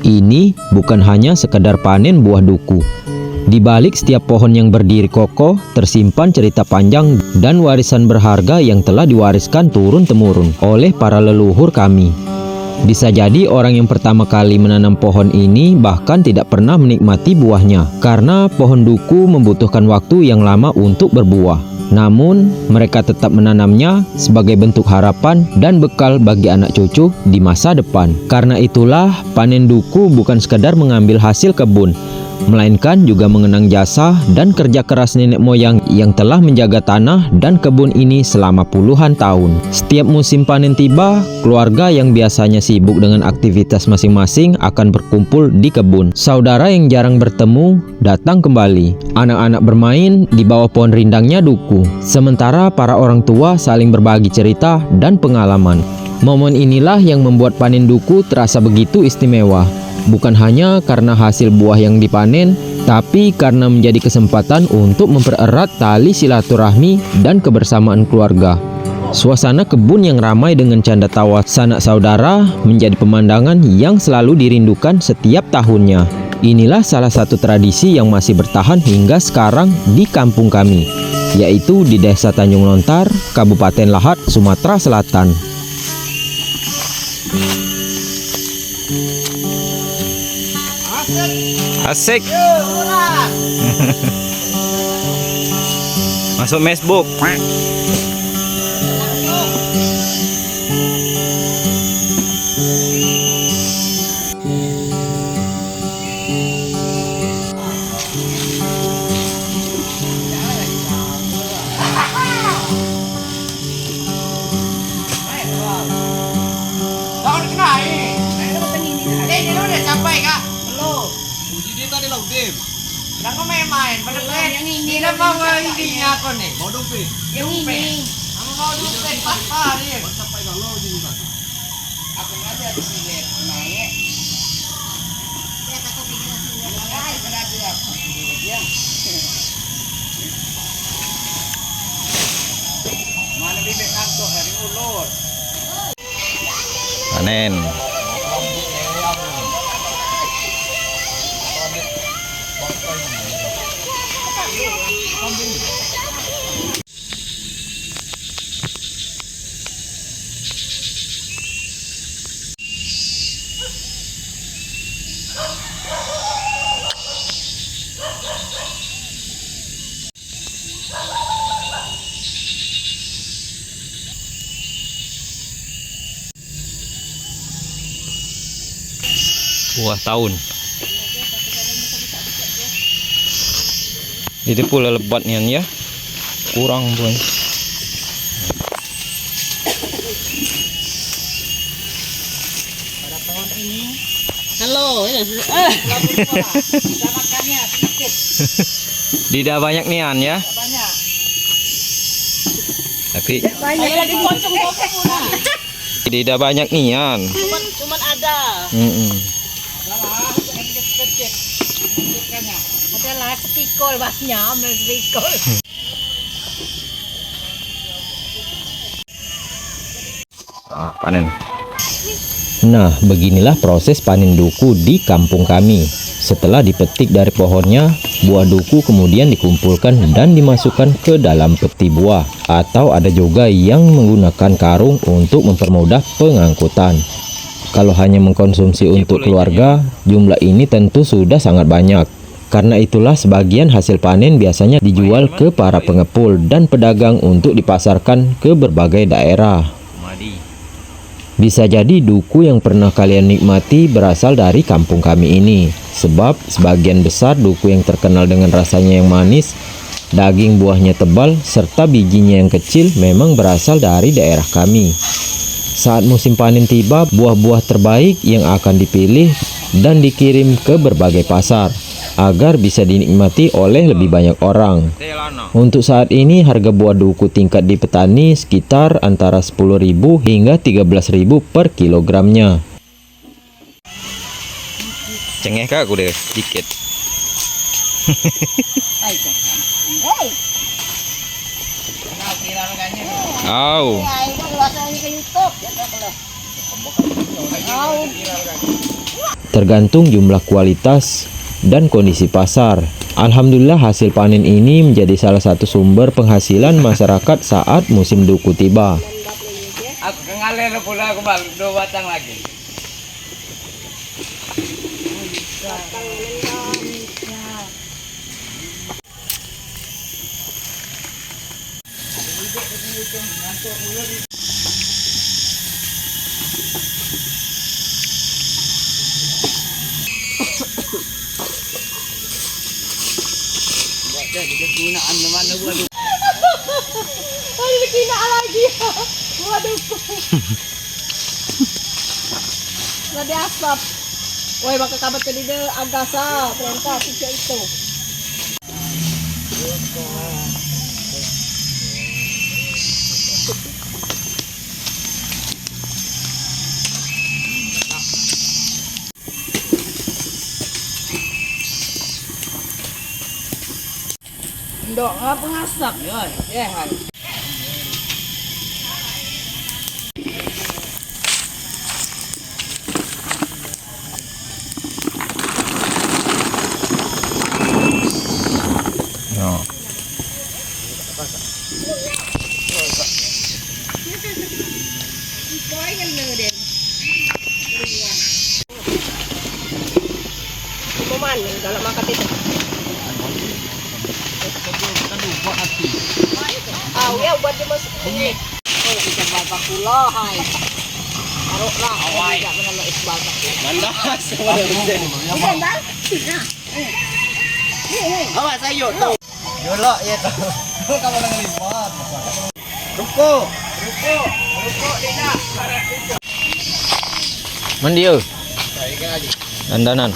Ini bukan hanya sekedar panen buah duku. Di balik setiap pohon yang berdiri kokoh, tersimpan cerita panjang dan warisan berharga yang telah diwariskan turun-temurun oleh para leluhur kami. Bisa jadi orang yang pertama kali menanam pohon ini bahkan tidak pernah menikmati buahnya, karena pohon duku membutuhkan waktu yang lama untuk berbuah. Namun, mereka tetap menanamnya sebagai bentuk harapan dan bekal bagi anak cucu di masa depan. Karena itulah, panen duku bukan sekadar mengambil hasil kebun, melainkan juga mengenang jasa dan kerja keras nenek moyang yang telah menjaga tanah dan kebun ini selama puluhan tahun. Setiap musim panen tiba, keluarga yang biasanya sibuk dengan aktivitas masing-masing akan berkumpul di kebun. Saudara yang jarang bertemu datang kembali. Anak-anak bermain di bawah pohon rindangnya duku, sementara para orang tua saling berbagi cerita dan pengalaman. Momen inilah yang membuat panen duku terasa begitu istimewa. Bukan hanya karena hasil buah yang dipanen, tapi karena menjadi kesempatan untuk mempererat tali silaturahmi dan kebersamaan keluarga. Suasana kebun yang ramai dengan canda tawa sanak saudara menjadi pemandangan yang selalu dirindukan setiap tahunnya. Inilah salah satu tradisi yang masih bertahan hingga sekarang di kampung kami, yaitu di Desa Tanjung Lontar, Kabupaten Lahat, Sumatera Selatan. Asik. Masuk Facebook. Sampai kak, belum. Jadi tadi lo game. Aku main-main, bener-bener yang ini. Tidak mau ini aku nih. Mau dompet. Yang ini. Kamu mau dompet apa nih? Sampai kalau jadi kan. Aku ada di sini naik. Ya takut bikin sini. Ya, ada aku. Ya. Mana bibit ngantuk dari mulut. Panen. Buah tahun. Jadi pula lebatnya ya. Kurang pun. Pada tahun ini. Halo. Kita makannya sedikit. Tidak banyak nian ya. Banyak. Tapi Banyak lagi pocong-pocong. tidak banyak nian. Cuman ada. Adalah sepikul basnya, sepikul. Panen. Nah, beginilah proses panen duku di kampung kami. Setelah dipetik dari pohonnya, buah duku kemudian dikumpulkan dan dimasukkan ke dalam peti buah. Atau ada juga yang menggunakan karung untuk mempermudah pengangkutan. Kalau hanya mengkonsumsi untuk keluarga, jumlah ini tentu sudah sangat banyak. Karena itulah sebagian hasil panen biasanya dijual ke para pengepul dan pedagang untuk dipasarkan ke berbagai daerah. Bisa jadi duku yang pernah kalian nikmati berasal dari kampung kami ini, sebab sebagian besar duku yang terkenal dengan rasanya yang manis, daging buahnya tebal, serta bijinya yang kecil memang berasal dari daerah kami. Saat musim panen tiba, buah-buah terbaik yang akan dipilih dan dikirim ke berbagai pasar, agar bisa dinikmati oleh lebih banyak orang. Untuk saat ini harga buah duku tingkat di petani sekitar antara 10.000 hingga 13.000 per kilogramnya. Cengeh kak aku deh dikit. Au. tergantung jumlah kualitas dan kondisi pasar. Alhamdulillah hasil panen ini menjadi salah satu sumber penghasilan masyarakat saat musim duku tiba. Aku ngalir pula aku balik 2 batang lagi. Ginaan naman na waduh. Ay, kinaan lagi. Waduh. Nadi asap. Woi, makakabat ka dito agasa. Prenta, tiga itu. Ndok nga pengasak yun. Yehan. No. Kuman, kalau makan itu. Ah, ya buat dia masuk ini. Oh, kita babak pula, hai. Taruhlah, tidak mengenal isbal. Mandas. Bukan, Bang? Awas ayo tuh. Yolo ya tuh. Kamu nang liwat. Ruko tidak. Mandi yo. Dandanan.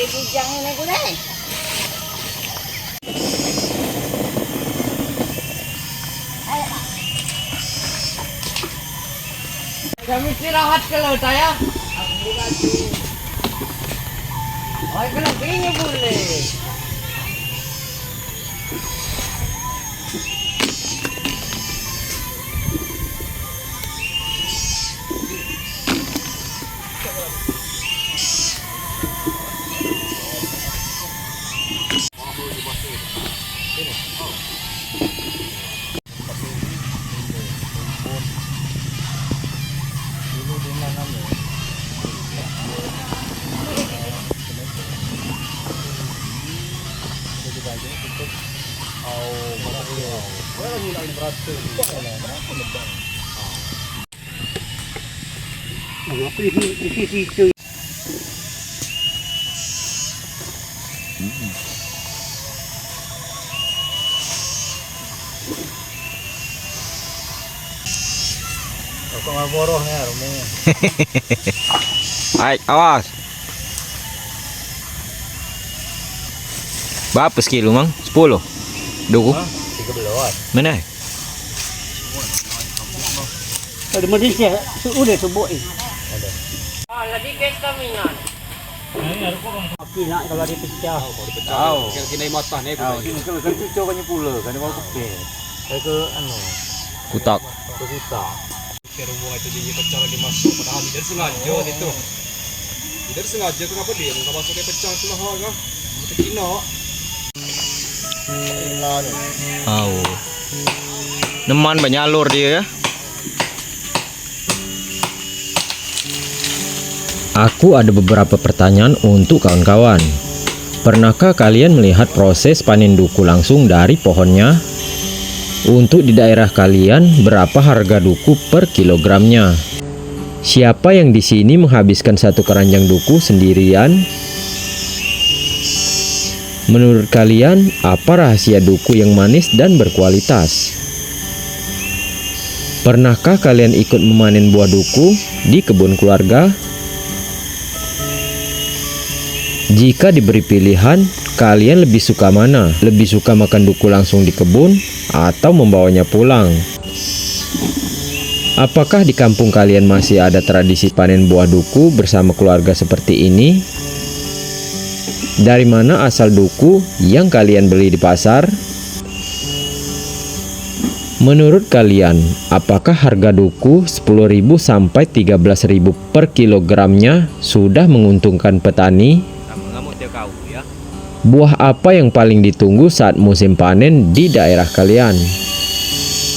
Bujang ini gue deh. Kami istirahat kalau saya. Oh, kenapa ini boleh? Hai, awas. Berapa sekilo, Mang? 10. Duku? 13. Mana? Ada medis ya, udah subuh ini. Ah, lagi guys kami nan. Api nak kalau dipecah. Tahu. Kena matah ni. Kalau kan cucuk kan pula, kan mau pakai. Saya ke anu, Kutak. ke hutan. Rumah itu dia pecah lagi masuk, padahal tidak sengaja itu. Tidak sengaja kenapa dia nggak masuk ke pecah itu lah kan? Kita kino. Oh. Neman banyak alur dia ya. Aku ada beberapa pertanyaan untuk kawan-kawan. Pernahkah kalian melihat proses panen duku langsung dari pohonnya? Untuk di daerah kalian, berapa harga duku per kilogramnya? Siapa yang di sini menghabiskan satu keranjang duku sendirian? Menurut kalian, apa rahasia duku yang manis dan berkualitas? Pernahkah kalian ikut memanen buah duku di kebun keluarga? Jika diberi pilihan, kalian lebih suka mana? Lebih suka makan duku langsung di kebun atau membawanya pulang? Apakah di kampung kalian masih ada tradisi panen buah duku bersama keluarga seperti ini? Dari mana asal duku yang kalian beli di pasar? Menurut kalian, apakah harga duku 10.000 sampai 13.000 per kilogramnya sudah menguntungkan petani? Buah apa yang paling ditunggu saat musim panen di daerah kalian?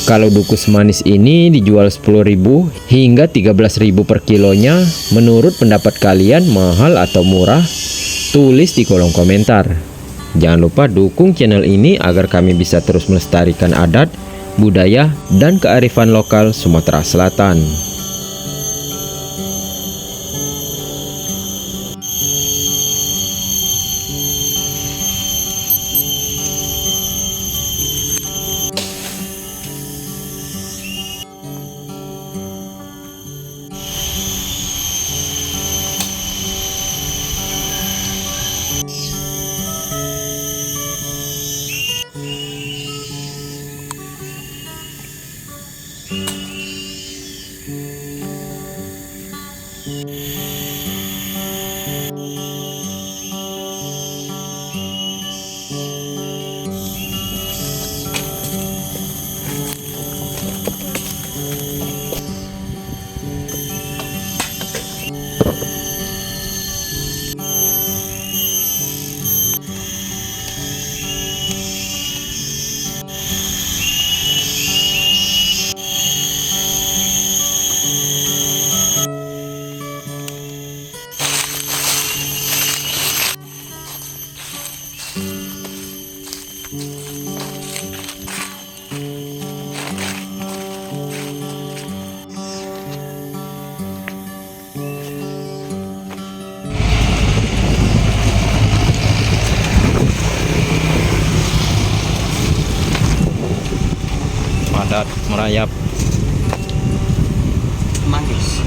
Kalau duku semanis ini dijual 10.000 hingga 13.000 per kilonya, menurut pendapat kalian mahal atau murah? Tulis di kolom komentar. Jangan lupa dukung channel ini agar kami bisa terus melestarikan adat, budaya, dan kearifan lokal Sumatera Selatan. Padat merayap. Manggis.